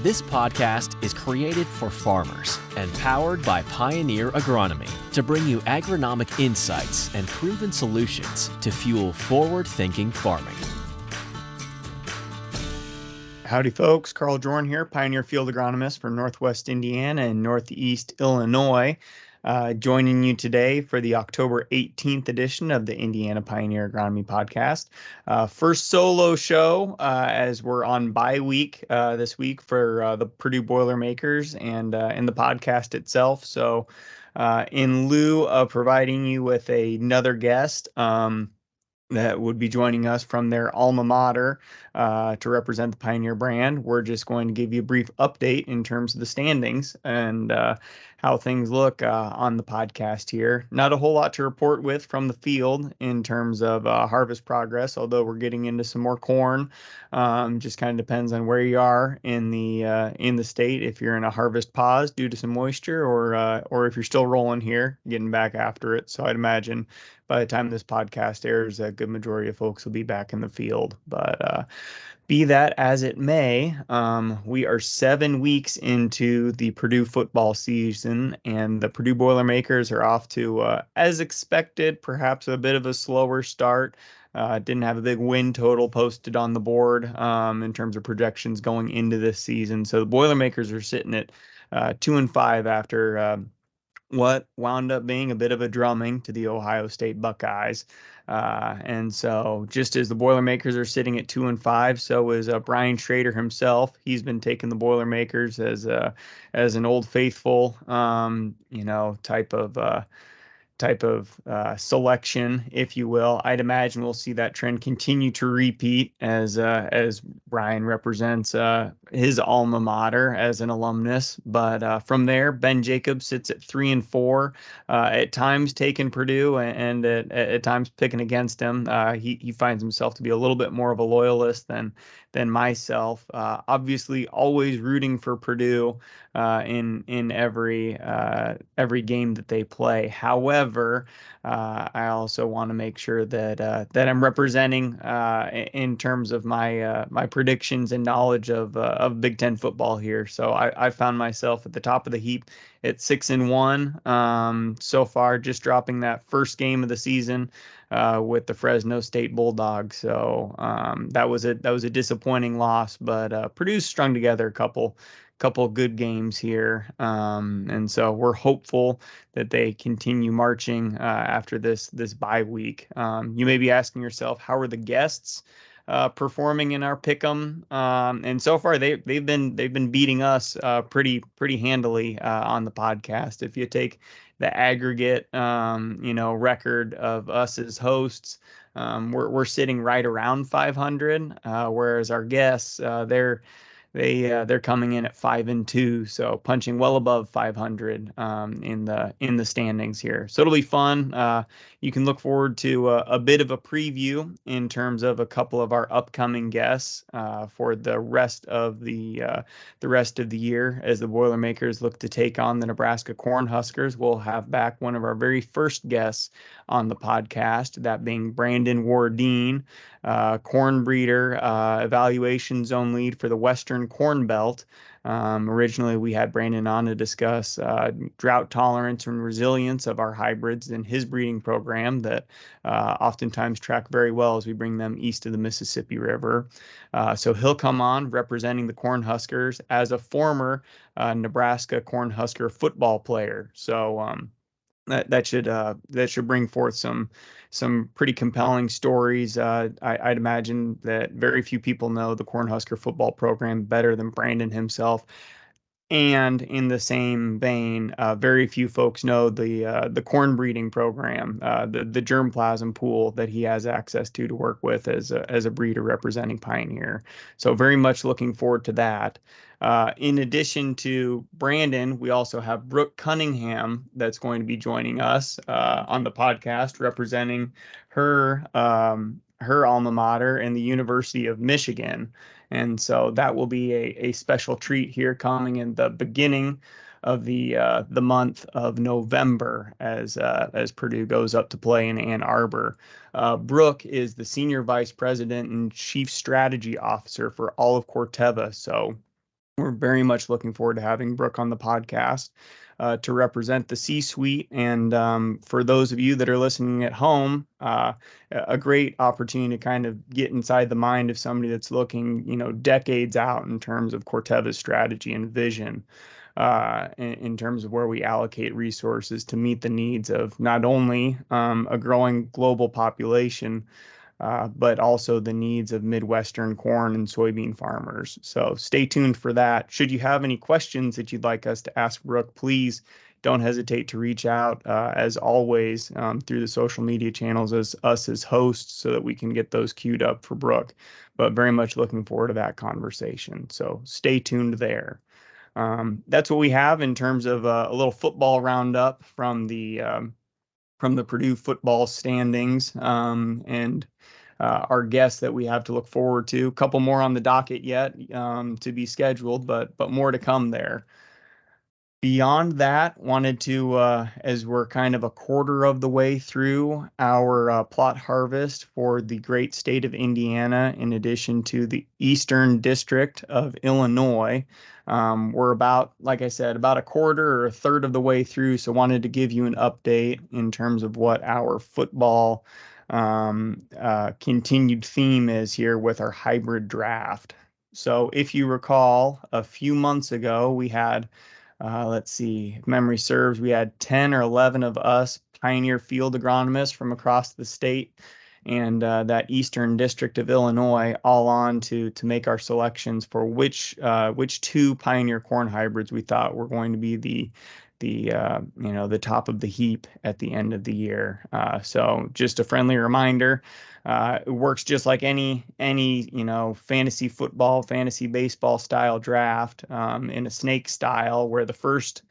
This podcast is created for farmers and powered by Pioneer Agronomy to bring you agronomic insights and proven solutions to fuel forward-thinking farming. Howdy folks, Carl Jorn here, Pioneer Field Agronomist for Northwest Indiana and Northeast Illinois, joining you today for the October 18th edition of the Indiana Pioneer Agronomy Podcast. First solo show as we're on bye week this week for the Purdue Boilermakers and in the podcast itself. So in lieu of providing you with another guest, that would be joining us from their alma mater to represent the Pioneer brand. We're just going to give you a brief update in terms of the standings and how things look on the podcast here. Not a whole lot to report with from the field in terms of harvest progress, although we're getting into some more corn. Just kind of depends on where you are in the state. If you're in a harvest pause due to some moisture, or if you're still rolling here, getting back after it. So I'd imagine by the time this podcast airs, a good majority of folks will be back in the field. But be that as it may, we are 7 weeks into the Purdue football season, and the Purdue Boilermakers are off to, as expected, perhaps a bit of a slower start. Didn't have a big win total posted on the board in terms of projections going into this season. So the Boilermakers are sitting at 2-5 after what wound up being a bit of a drumming to the Ohio State Buckeyes. And so just as the Boilermakers are sitting at 2-5, so is Brian Schrader himself. He's been taking the Boilermakers as an old faithful, type of selection, if you will. I'd imagine we'll see that trend continue to repeat as Brian represents his alma mater as an alumnus. But from there, Ben Jacobs sits at 3-4, at times taking Purdue and at times picking against him. He finds himself to be a little bit more of a loyalist than myself. Obviously, always rooting for Purdue in every game that they play. However, I also want to make sure that I'm representing in terms of my predictions and knowledge of Big Ten football here. So I found myself at the top of the heap at 6-1 so far, just dropping that first game of the season with the Fresno State Bulldogs. So that was a disappointing loss, but Purdue's strung together a couple good games here, and so we're hopeful that they continue marching after this bye week. You may be asking yourself, how are the guests performing in our pick'em? And so far they've been beating us pretty handily on the podcast. If you take the aggregate record of us as hosts, we're sitting right around 500, whereas our guests they're coming in at 5-2, so punching well above 500 in the standings here. So it'll be fun. You can look forward to a bit of a preview in terms of a couple of our upcoming guests for the rest of the year as the Boilermakers look to take on the Nebraska Cornhuskers. We'll have back one of our very first guests on the podcast, that being Brandon Wardeen, corn breeder, evaluation zone lead for the Western Corn Belt. Originally, we had Brandon on to discuss drought tolerance and resilience of our hybrids in his breeding program that oftentimes track very well as we bring them east of the Mississippi River. So he'll come on representing the Cornhuskers as a former Nebraska Cornhusker football player. So that should bring forth some pretty compelling stories. I'd imagine that very few people know the Cornhusker football program better than Brandon himself. And in the same vein, very few folks know the corn breeding program, the germplasm pool that he has access to work with as a breeder representing Pioneer. So very much looking forward to that. In addition to Brandon, we also have Brooke Cunningham that's going to be joining us on the podcast, representing her alma mater and the University of Michigan. And so that will be a special treat here coming in the beginning of the month of November as Purdue goes up to play in Ann Arbor. Brooke is the Senior Vice President and Chief Strategy Officer for all of Corteva. So We're very much looking forward to having Brooke on the podcast to represent the C-suite. And for those of you that are listening at home, a great opportunity to kind of get inside the mind of somebody that's looking, decades out in terms of Corteva's strategy and vision. In terms of where we allocate resources to meet the needs of not only a growing global population, but also the needs of Midwestern corn and soybean farmers. So stay tuned for that. Should you have any questions that you'd like us to ask Brooke, please don't hesitate to reach out, as always, through the social media channels as us as hosts so that we can get those queued up for Brooke. But very much looking forward to that conversation. So stay tuned there. That's what we have in terms of a little football roundup from the Purdue football standings, and our guests that we have to look forward to. A couple more on the docket yet to be scheduled, but more to come there. Beyond that, wanted to, as we're kind of a quarter of the way through our plot harvest for the great state of Indiana, in addition to the Eastern District of Illinois, we're about, like I said, about a quarter or a third of the way through. So wanted to give you an update in terms of what our football continued theme is here with our hybrid draft. So if you recall, a few months ago, we had let's see, if memory serves, we had 10 or 11 of us pioneer field agronomists from across the state and that Eastern District of Illinois all on to make our selections for which two pioneer corn hybrids we thought were going to be the top of the heap at the end of the year. So just a friendly reminder, it works just like any fantasy football, fantasy baseball style draft, in a snake style, where the first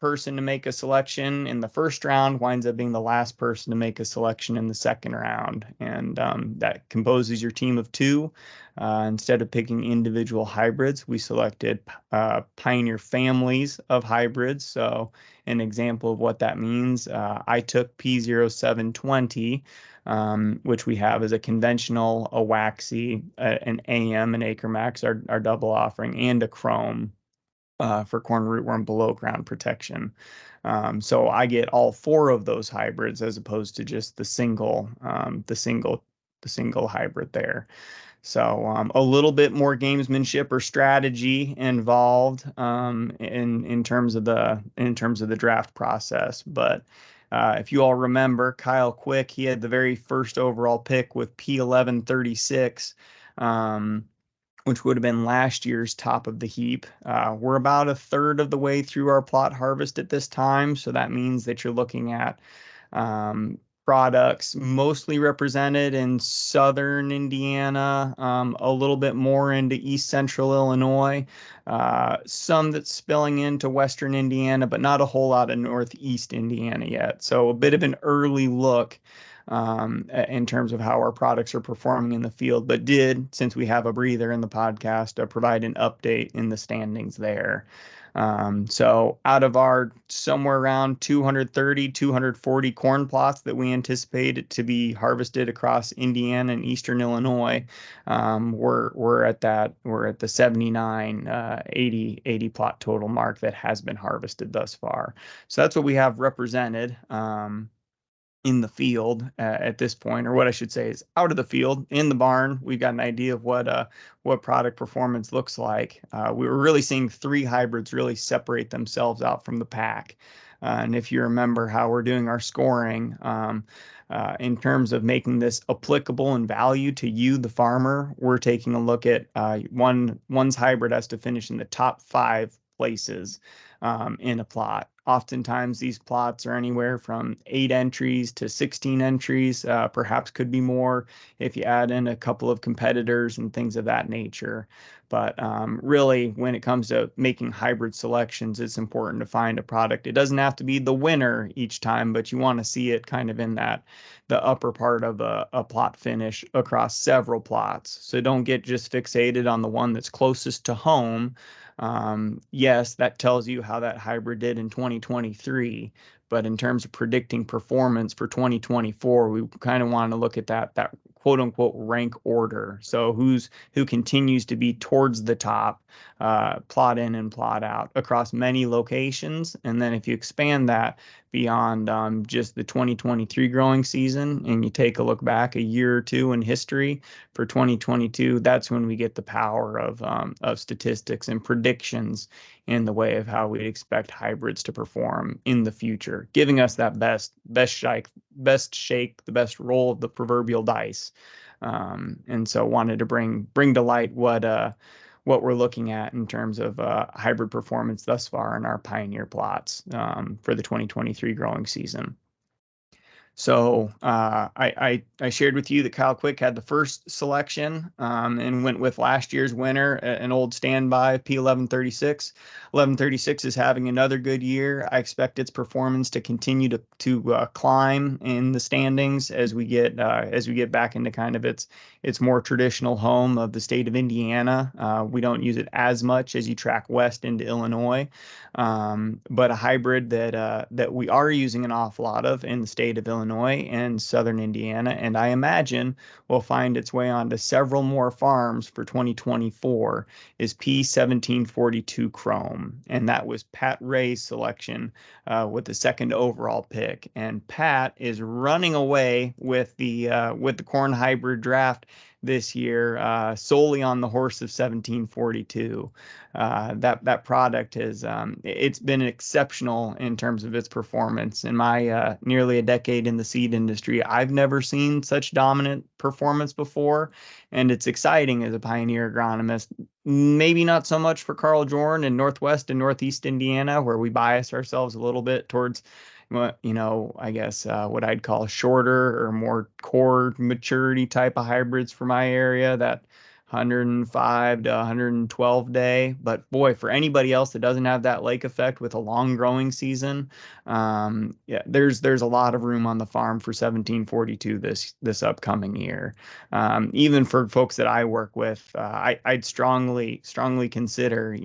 person to make a selection in the first round winds up being the last person to make a selection in the second round, and that composes your team of two. Instead of picking individual hybrids, we selected pioneer families of hybrids. So an example of what that means, I took P0720, which we have as a conventional, a waxy, an AM, an Acre Max, our double offering, and a chrome for corn rootworm below ground protection. So I get all four of those hybrids as opposed to just the single hybrid there. So a little bit more gamesmanship or strategy involved in terms of the draft process. But if you all remember, Kyle Quick, he had the very first overall pick with P1136, which would have been last year's top of the heap. We're about a third of the way through our plot harvest at this time, so that means that you're looking at products mostly represented in southern Indiana, a little bit more into east central Illinois, some that's spilling into western Indiana, but not a whole lot of northeast Indiana yet. So a bit of an early look in terms of how our products are performing in the field, but did, since we have a breather in the podcast, provide an update in the standings there. So out of our somewhere around 230, 240 corn plots that we anticipated to be harvested across Indiana and Eastern Illinois, we're at the 79, 80 plot total mark that has been harvested thus far. So that's what we have represented in the field at this point, or what I should say is out of the field. In the barn, we've got an idea of what product performance looks like. We were really seeing three hybrids really separate themselves out from the pack. And if you remember how we're doing our scoring, in terms of making this applicable in value to you, the farmer, we're taking a look at one's hybrid has to finish in the top 5 places in a plot. Oftentimes these plots are anywhere from 8 entries to 16 entries, perhaps could be more if you add in a couple of competitors and things of that nature. But really, when it comes to making hybrid selections, it's important to find a product. It doesn't have to be the winner each time, but you want to see it kind of in the upper part of a plot finish across several plots. So don't get just fixated on the one that's closest to home. Yes, that tells you how that hybrid did in 2023, but in terms of predicting performance for 2024, we kind of want to look at that quote unquote rank order. So who continues to be towards the top, plot in and plot out across many locations. And then if you expand that beyond just the 2023 growing season and you take a look back a year or two in history for 2022, that's when we get the power of statistics and predictions in the way of how we'd expect hybrids to perform in the future, giving us that best shake, the best roll of the proverbial dice. And so wanted to bring to light what we're looking at in terms of hybrid performance thus far in our Pioneer plots for the 2023 growing season. So I shared with you that Kyle Quick had the first selection and went with last year's winner, an old standby P1136. 1136 is having another good year. I expect its performance to continue to climb in the standings as we get back into kind of its more traditional home of the state of Indiana. We don't use it as much as you track west into Illinois, but a hybrid that we are using an awful lot of in the state of Illinois and southern Indiana, and I imagine will find its way onto several more farms for 2024 is P1742 Chrome, and that was Pat Ray's selection with the second overall pick. And Pat is running away with the corn hybrid draft this year solely on the horse of 1742. That product has it's been exceptional in terms of its performance. In my nearly a decade in the seed industry, I've never seen such dominant performance before, and it's exciting as a Pioneer agronomist. Maybe not so much for Carl Jordan in Northwest and Northeast Indiana, where we bias ourselves a little bit towards I guess what I'd call shorter or more core maturity type of hybrids for my area, that 105 to 112 day. But boy, for anybody else that doesn't have that lake effect with a long growing season, there's a lot of room on the farm for 1742 this upcoming year. Even for folks that I work with, I'd strongly consider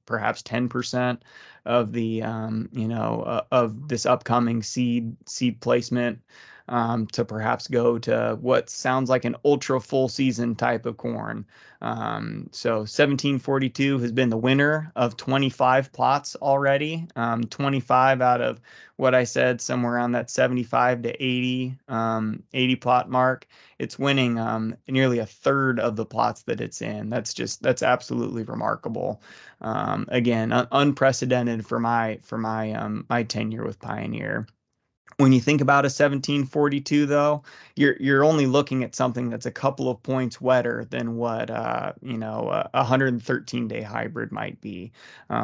perhaps 10% of the of this upcoming seed placement to perhaps go to what sounds like an ultra full season type of corn. So 1742 has been the winner of 25 plots already, 25 out of what I said, somewhere around that 75 to 80 plot mark. It's winning nearly a third of the plots that it's in. That's absolutely remarkable. Again, unprecedented for my tenure with Pioneer. When you think about a 1742, though, you're only looking at something that's a couple of points wetter than what a 113-day hybrid might be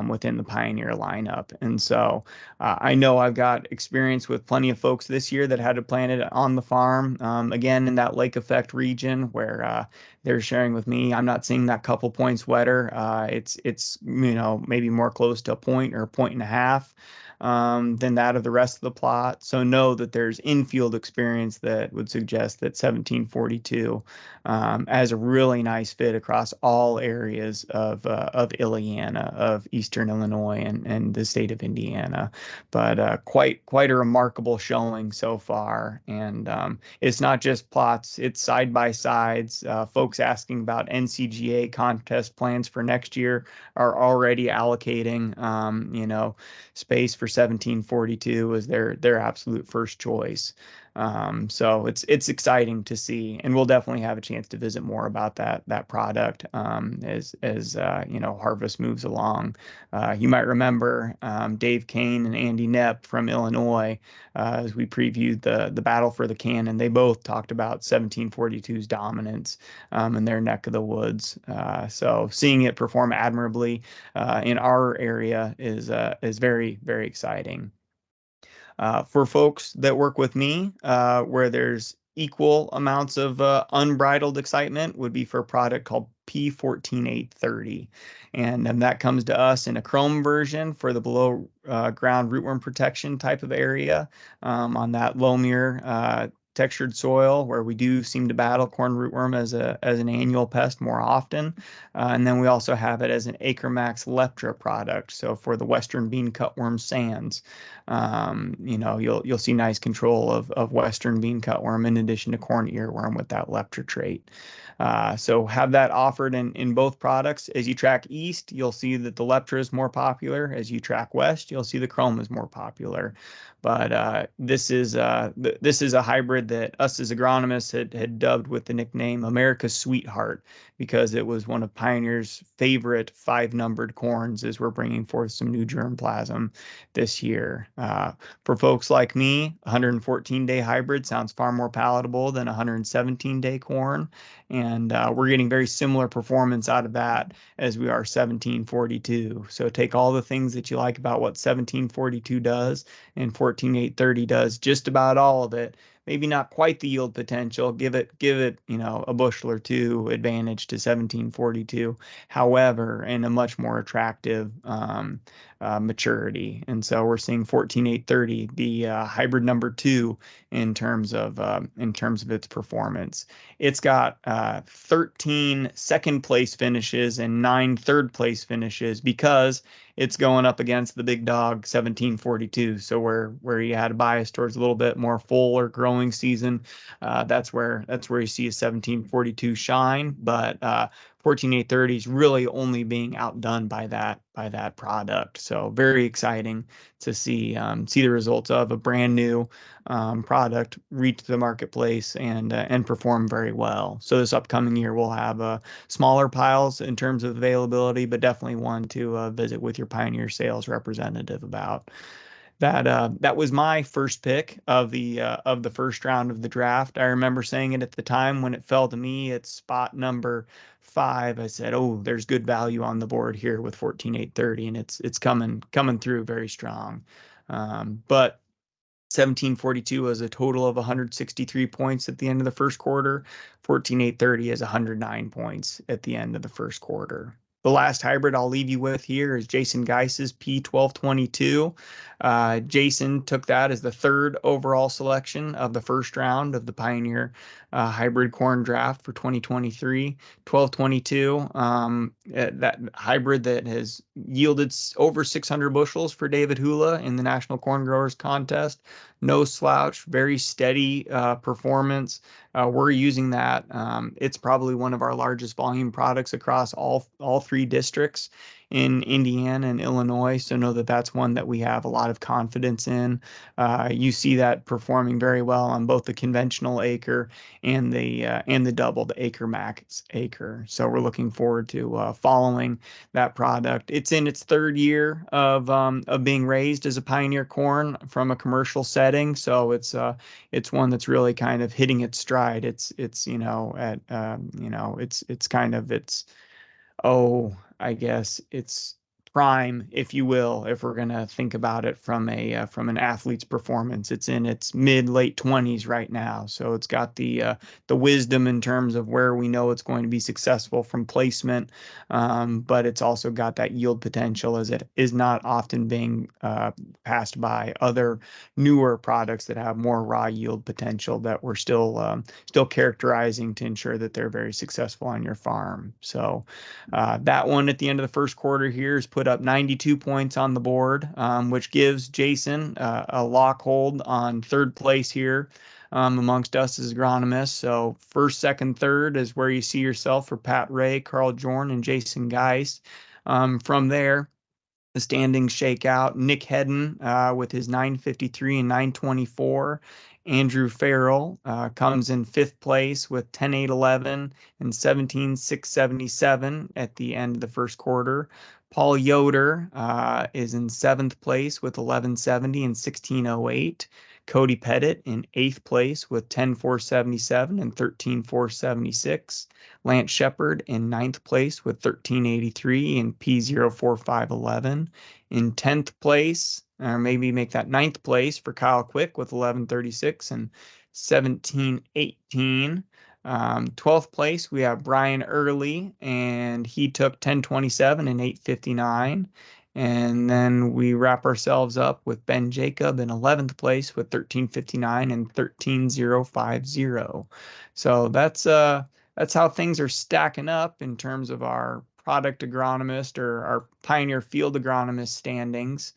within the Pioneer lineup. And so I know I've got experience with plenty of folks this year that had to plant it on the farm, again in that lake effect region where they're sharing with me, I'm not seeing that couple points wetter. It's maybe more close to a point or a point and a half than that of the rest of the plot. So know that there's infield experience that would suggest that 1742 has a really nice fit across all areas of Illiana, of Eastern Illinois, and the state of Indiana. But quite a remarkable showing so far. And it's not just plots; it's side by sides. Folks asking about NCGA contest plans for next year are already allocating space for 1742 as their absolute first choice. So it's exciting to see, and we'll definitely have a chance to visit more about that product as harvest moves along. You might remember Dave Kane and Andy Knepp from Illinois as we previewed the battle for the Cannon. They both talked about 1742's dominance in their neck of the woods. So seeing it perform admirably in our area is very, very exciting. For folks that work with me, where there's equal amounts of unbridled excitement, would be for a product called P14830. And that comes to us in a chrome version for the below ground rootworm protection type of area on that Lomir textured soil where we do seem to battle corn rootworm as an annual pest more often. And then we also have it as an AcreMax Leptra product. So for the western bean cutworm sands, you'll see nice control of western bean cutworm in addition to corn earworm with that Leptra trait. So have that offered in both products. As you track east, you'll see that the Leptra is more popular. As you track west, you'll see the Chrome is more popular. But this is a hybrid that us as agronomists had dubbed with the nickname America's Sweetheart, because it was one of Pioneer's favorite 5-numbered corns as we're bringing forth some new germplasm this year. For folks like me, 114-day hybrid sounds far more palatable than 117-day corn, and we're getting very similar performance out of that as we are 1742. So take all the things that you like about what 1742 does and 14830 does, just about all of it. Maybe not quite the yield potential. Give it, a bushel or two advantage to 1742. However, in a much more attractive maturity. And so we're seeing 14830 be hybrid number 2 in terms of its performance. It's got 13 second place finishes and 9 third place finishes because it's going up against the big dog 1742. So where you had a bias towards a little bit more full or growing season, that's where you see a 1742 shine. But 14830 is really only being outdone by that product. So very exciting to see the results of a brand new product reach the marketplace and perform very well. So this upcoming year we'll have smaller piles in terms of availability, but definitely one to visit with your Pioneer sales representative about. That was my first pick of the first round of the draft. I remember saying it at the time when it fell to me at spot number 5. I said, "Oh, there's good value on the board here with 14830," and it's coming through very strong. But 1742 was a total of 163 points at the end of the first quarter. 14830 is 109 points at the end of the first quarter. The last hybrid I'll leave you with here is Jason Geiss's P1222. Jason took that as the 3rd overall selection of the first round of the Pioneer hybrid corn draft for 2023. 1222, that hybrid that has yielded over 600 bushels for David Hula in the National Corn Growers Contest. No slouch, very steady performance. We're using that. It's probably one of our largest volume products across all 3 districts in Indiana and Illinois. So know that that's one that we have a lot of confidence in. You see that performing very well on both the conventional acre and the doubled AcreMax acre. So we're looking forward to following that product. It's in its 3rd year of being raised as a Pioneer corn from a commercial setting. So it's one that's really kind of hitting its stride. It's I guess it's prime, if you will, if we're going to think about it from an athlete's performance. It's in its mid-late 20s right now. So it's got the wisdom in terms of where we know it's going to be successful from placement, but it's also got that yield potential as it is not often being passed by other newer products that have more raw yield potential that we're still characterizing to ensure that they're very successful on your farm. So that one at the end of the first quarter here is put up 92 points on the board, which gives Jason a lock hold on 3rd place here amongst us as agronomists. So 1st, 2nd, 3rd is where you see yourself for Pat Ray, Carl Jorn, and Jason Geiss. From there, the standings shake out. Nick Hedden with his 953 and 924. Andrew Farrell comes in 5th place with 10,811 and 17,677 at the end of the first quarter. Paul Yoder is in 7th place with 1170 and 1608. Cody Pettit in 8th place with 10,477 and 13,476. Lance Shepard in 9th place with 1383 and P04511. In 10th place, or maybe make that 9th place for Kyle Quick with 1136 and 1718. 12th place, we have Brian Early, and he took 1027 and 859. And then we wrap ourselves up with Ben Jacob in 11th place with 1359 and 13050. So that's how things are stacking up in terms of our product agronomist or our Pioneer Field agronomist standings.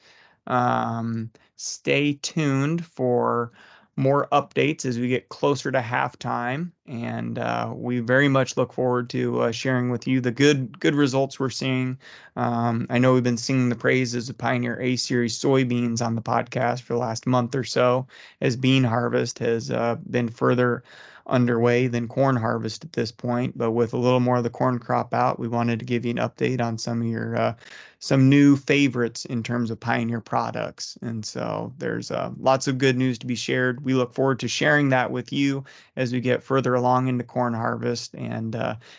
Stay tuned for more updates as we get closer to halftime, and we very much look forward to sharing with you the good results we're seeing. I know we've been singing the praises of Pioneer A Series soybeans on the podcast for the last month or so, as bean harvest has been further underway than corn harvest at this point. But with a little more of the corn crop out, we wanted to give you an update on some of your some new favorites in terms of Pioneer products. And so there's lots of good news to be shared. We look forward to sharing that with you as we get further along into corn harvest. And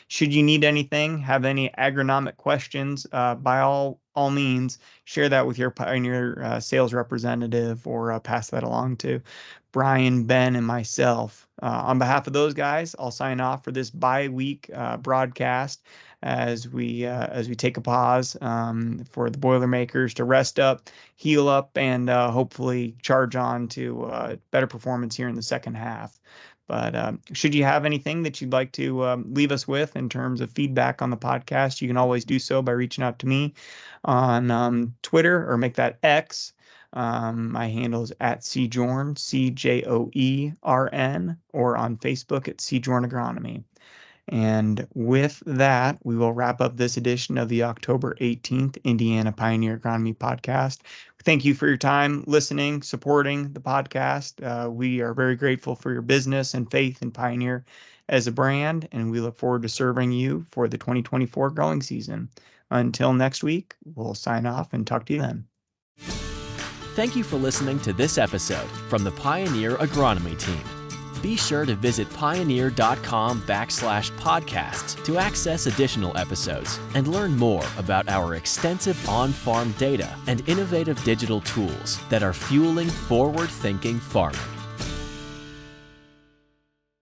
should you need anything, have any agronomic questions, by all means, share that with your Pioneer sales representative, or pass that along to Brian, Ben, and myself. On behalf of those guys, I'll sign off for this bi-week broadcast as we take a pause for the Boilermakers to rest up, heal up, and hopefully charge on to better performance here in the second half. But should you have anything that you'd like to leave us with in terms of feedback on the podcast, you can always do so by reaching out to me on Twitter, or make that X. My handle is at Cjoern, CJOERN, or on Facebook at Cjoern Agronomy. And with that, we will wrap up this edition of the October 18th Indiana Pioneer Agronomy Podcast. Thank you for your time listening, supporting the podcast. We are very grateful for your business and faith in Pioneer as a brand, and we look forward to serving you for the 2024 growing season. Until next week, we'll sign off and talk to you then. Thank you for listening to this episode from the Pioneer Agronomy team. Be sure to visit pioneer.com/podcasts to access additional episodes and learn more about our extensive on-farm data and innovative digital tools that are fueling forward-thinking farming.